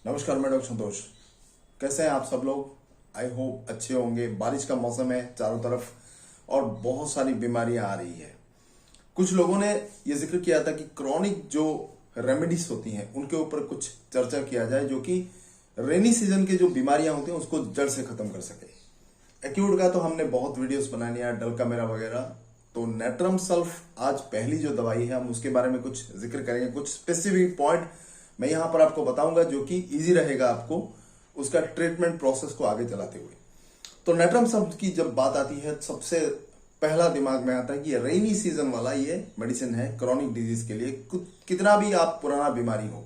नमस्कार, मैं डॉक्टर संतोष। कैसे हैं आप सब लोग? आई होप अच्छे होंगे। बारिश का मौसम है चारों तरफ और बहुत सारी बीमारियां आ रही है। कुछ लोगों ने ये जिक्र किया था कि क्रॉनिक जो रेमेडीज होती हैं उनके ऊपर कुछ चर्चा किया जाए जो कि रेनी सीजन के जो बीमारियां होती हैं उसको जड़ से खत्म कर सके। एक्यूट का तो हमने बहुत वीडियोस बना लिया, डलकामेरा वगैरह। तो नेट्रम सल्फ आज पहली जो दवाई है हम उसके बारे में कुछ जिक्र करेंगे। कुछ स्पेसिफिक पॉइंट मैं यहां पर आपको बताऊंगा जो कि इजी रहेगा आपको उसका ट्रीटमेंट प्रोसेस को आगे चलाते हुए। तो नेट्रम सल्फ की जब बात आती है सबसे पहला दिमाग में आता है कि रेनी सीजन वाला ये मेडिसिन है क्रॉनिक डिजीज के लिए। कितना भी आप पुराना बीमारी हो,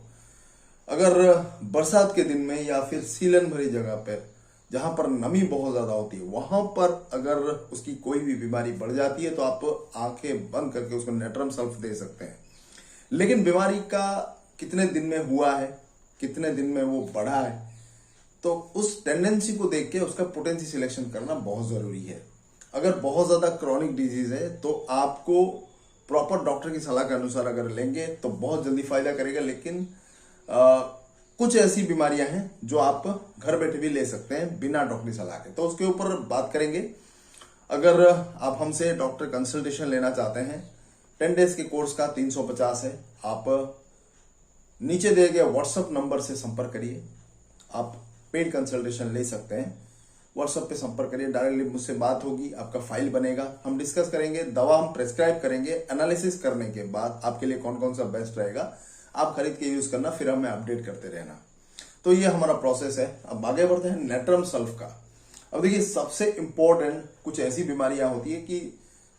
अगर बरसात के दिन में या फिर सीलन भरी जगह पर जहां पर नमी बहुत ज्यादा होती है वहां पर अगर उसकी कोई भी बीमारी बढ़ जाती है तो आप आंखें बंद करके उसको नेट्रम सल्फ दे सकते हैं। लेकिन बीमारी का कितने दिन में हुआ है, कितने दिन में वो बढ़ा है, तो उस टेंडेंसी को देख के उसका पोटेंसी सिलेक्शन करना बहुत जरूरी है। अगर बहुत ज्यादा क्रॉनिक डिजीज है तो आपको प्रॉपर डॉक्टर की सलाह के अनुसार अगर लेंगे तो बहुत जल्दी फायदा करेगा। लेकिन कुछ ऐसी बीमारियां हैं जो आप घर बैठे भी ले सकते हैं बिना डॉक्टरी सलाह के, तो उसके ऊपर बात करेंगे। अगर आप हमसे डॉक्टर कंसल्टेशन लेना चाहते हैं 10 डेज के कोर्स का 350 है। आप नीचे दिए गए व्हाट्सएप नंबर से संपर्क करिए, आप पेड कंसल्टेशन ले सकते हैं। व्हाट्सएप पे संपर्क करिए, डायरेक्टली मुझसे बात होगी, आपका फाइल बनेगा, हम डिस्कस करेंगे, दवा हम प्रेस्क्राइब करेंगे। एनालिसिस करने के बाद आपके लिए कौन कौन सा बेस्ट रहेगा आप खरीद के यूज करना, फिर हमें अपडेट करते रहना। तो ये हमारा प्रोसेस है। अब आगे बढ़ते हैं नेट्रम सल्फ का। अब देखिए सबसे इंपॉर्टेंट कुछ ऐसी बीमारियां होती है कि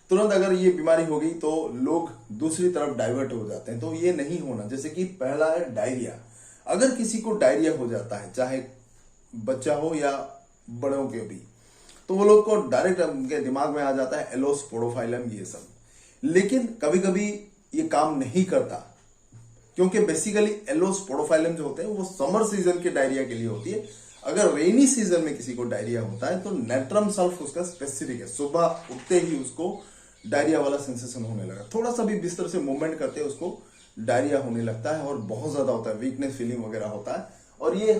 तुरंत अगर ये बीमारी हो गई तो लोग दूसरी तरफ डाइवर्ट हो जाते हैं, तो ये नहीं होना। जैसे कि पहला है डायरिया। अगर किसी को डायरिया हो जाता है, चाहे बच्चा हो या बड़ों के भी, तो वो लोग को डायरेक्ट उनके दिमाग में आ जाता है एलोस्पोडोफाइलम ये सब। लेकिन कभी कभी ये काम नहीं करता क्योंकि बेसिकली एलोस्पोडोफाइलम जो होते हैं वो समर सीजन के डायरिया के लिए होती है। अगर रेनी सीजन में किसी को डायरिया होता है तो नेट्रम सल्फ उसका स्पेसिफिक है। सुबह उठते ही उसको डायरिया वाला सेंसेशन होने लगा, थोड़ा सा भी बिस्तर से मूवमेंट करते हैं उसको डायरिया होने लगता है और बहुत ज्यादा होता है, वीकनेस फीलिंग वगैरह होता है। और ये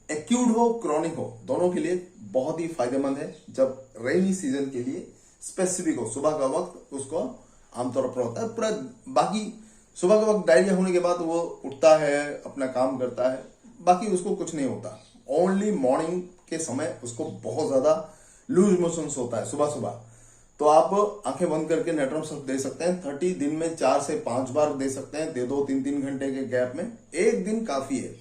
एक्यूट हो क्रॉनिक हो दोनों के लिए बहुत ही फायदेमंद है। जब रेनी सीजन के लिए स्पेसिफिक हो, सुबह का वक्त उसको आमतौर पर होता है। पूरा बाकी सुबह का वक्त डायरिया होने के बाद वो उठता है, अपना काम करता है, बाकी उसको कुछ नहीं होता। ओनली मॉर्निंग के समय उसको बहुत ज्यादा लूज मोशंस होता है सुबह सुबह। तो आप आंखें बंद करके नेट्रम सल्फ दे सकते हैं। 30 दिन में 4 से 5 बार दे सकते हैं। दे दो 3-3 घंटे के गैप में, एक दिन काफी है।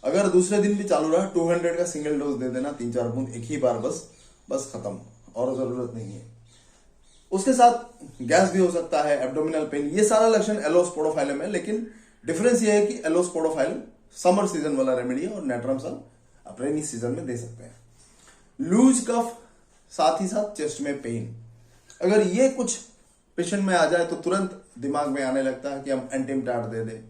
अगर दूसरे दिन भी चालू रहा 200 का सिंगल डोज दे देना, 3-4 बूंद एक ही बार, बस खत्म, और जरूरत नहीं है। उसके साथ गैस भी हो सकता है, एब्डोमिनल पेन, ये सारा लक्षण एलोस्पोडोफाइलम है। लेकिन डिफरेंस ये है कि एलोस्पोडोफाइलम समर सीजन वाला रेमेडी है और नेट्रम सल्फ आप रेनी सीजन में दे सकते हैं। लूज कफ, साथ ही साथ चेस्ट में पेन, अगर ये कुछ पेशेंट में आ जाए तो तुरंत दिमाग में आने लगता है कि हम एंटीमटाट दे दें,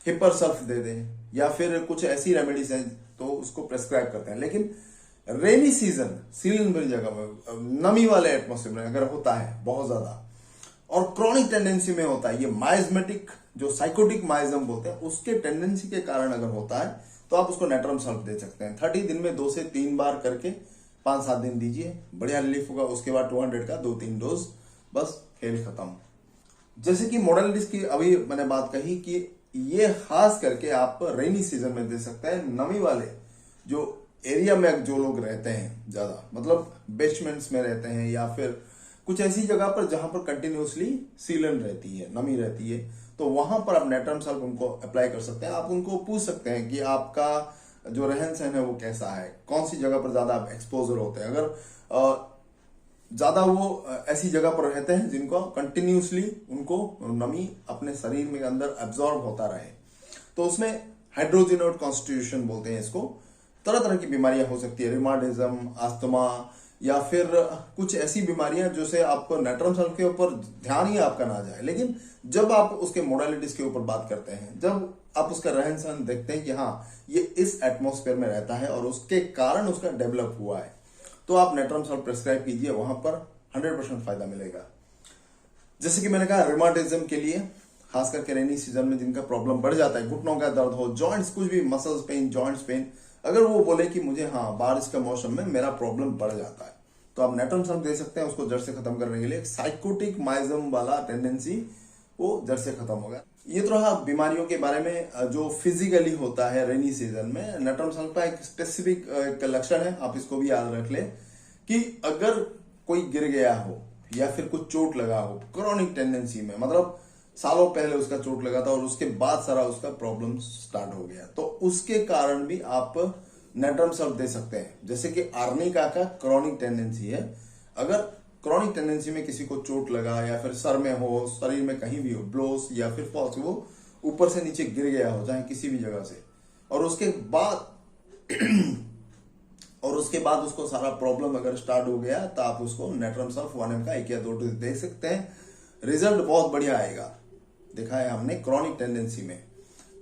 हिपर सल्फ दे दें, या फिर कुछ ऐसी रेमेडीज हैं तो उसको प्रेस्क्राइब करते हैं। लेकिन रेनी सीजन सीलन भरी जगह में, नमी वाले एटमोस्फेयर में अगर होता है बहुत ज्यादा और क्रॉनिक टेंडेंसी में होता है, ये माइजमेटिक जो साइकोटिक माइजम बोलते हैं उसके टेंडेंसी के कारण अगर होता है तो आप उसको नेट्रम सल्फ दे सकते हैं। 30 दिन में 2 से 3 बार करके 5-7 दिन दीजिए, बढ़िया रिलीफ होगा। उसके बाद 200 का 2-3 डोज, बस खेल खत्म। जैसे कि मॉडलिटीज की अभी मैंने बात कही कि ये खास करके आप रेनी सीजन में दे सकते हैं। नमी वाले जो एरिया में जो लोग रहते हैं ज्यादा, मतलब बेसमेंट्स में रहते हैं या फिर कुछ ऐसी जगह पर जहां पर कंटिन्यूसली सीलन रहती है, नमी रहती है, तो वहां पर आप नेट्रम सल्फ उनको अप्लाई कर सकते हैं। आप उनको पूछ सकते हैं कि आपका जो रहन सहन है वो कैसा है, कौन सी जगह पर ज्यादा आप एक्सपोजर होते हैं। अगर ज्यादा वो ऐसी जगह पर रहते हैं जिनको कंटिन्यूसली उनको नमी अपने शरीर में अंदर एब्जॉर्ब होता रहे, तो उसमें हाइड्रोजिनोड कॉन्स्टिट्यूशन बोलते हैं इसको। तरह तरह की बीमारियां हो सकती है, रिमाटिज्म, अस्थमा, या फिर कुछ ऐसी बीमारियां जैसे आपको नेट्रम सल्फ के ऊपर ध्यान ही आपका ना जाए। लेकिन जब आप उसके मोडालिटीज के ऊपर बात करते हैं, जब आप उसका रहन सहन देखते हैं कि हाँ ये इस एटमॉस्फेयर में रहता है और उसके कारण उसका डेवलप हुआ है, तो आप नेट्रम सल्फ प्रेस्क्राइब कीजिए, वहां पर 100% फायदा मिलेगा। जैसे कि मैंने कहा रिमाटिज्म के लिए खास करके रेनी सीजन में जिनका प्रॉब्लम बढ़ जाता है, घुटनों का दर्द हो, जॉइंट्स कुछ भी, मसल्स पेन, जॉइंट्स पेन, अगर वो बोले कि मुझे हाँ बारिश के मौसम में मेरा प्रॉब्लम बढ़ जाता है, तो आप नेटम सल्फ दे सकते हैं उसको जड़ से खत्म करने के लिए। साइकोटिक माइज्म वाला टेंडेंसी वो जड़ से खत्म होगा। ये तो रहा बीमारियों के बारे में जो फिजिकली होता है रेनी सीजन में। नेटम सल्फ का एक स्पेसिफिक लक्षण है, आप इसको भी याद रख ले कि अगर कोई गिर गया हो या फिर कुछ चोट लगा हो क्रॉनिक टेंडेंसी में, मतलब सालों पहले उसका चोट लगा था और उसके बाद सारा उसका प्रॉब्लम स्टार्ट हो गया, तो उसके कारण भी आप नेटम सल्फ दे सकते हैं। जैसे कि आर्निका का क्रॉनिक टेंडेंसी है, अगर क्रॉनिक टेंडेंसी में किसी को चोट लगा या फिर सर में हो, शरीर में कहीं भी हो, ब्लोस या फिर फॉल्स, वो ऊपर से नीचे गिर गया हो चाहे किसी भी जगह से, और उसके बाद उसको सारा प्रॉब्लम अगर स्टार्ट हो गया, तो आप उसको नेटम सल्फ 1 ml का 1 या 2 डोज दे सकते हैं। रिजल्ट बहुत बढ़िया आएगा, देखा है हमने क्रॉनिक टेंडेंसी में।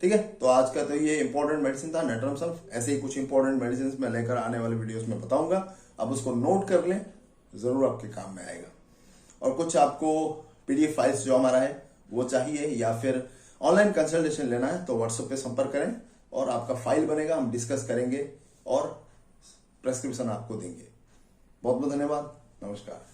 ठीक है, तो आज का तो ये इंपॉर्टेंट मेडिसिन था नेटम सल्फ। ऐसे ही कुछ इंपॉर्टेंट मेडिसिन मैं लेकर आने वाले वीडियोस में बताऊंगा, आप उसको नोट कर लें, जरूर आपके काम में आएगा। और कुछ आपको पीडीएफ फाइल्स जो हमारा है वो चाहिए या फिर ऑनलाइन कंसल्टेशन लेना है, तो व्हाट्सएप पे संपर्क करें और आपका फाइल बनेगा, हम डिस्कस करेंगे और प्रेस्क्रिप्शन आपको देंगे। बहुत बहुत धन्यवाद, नमस्कार।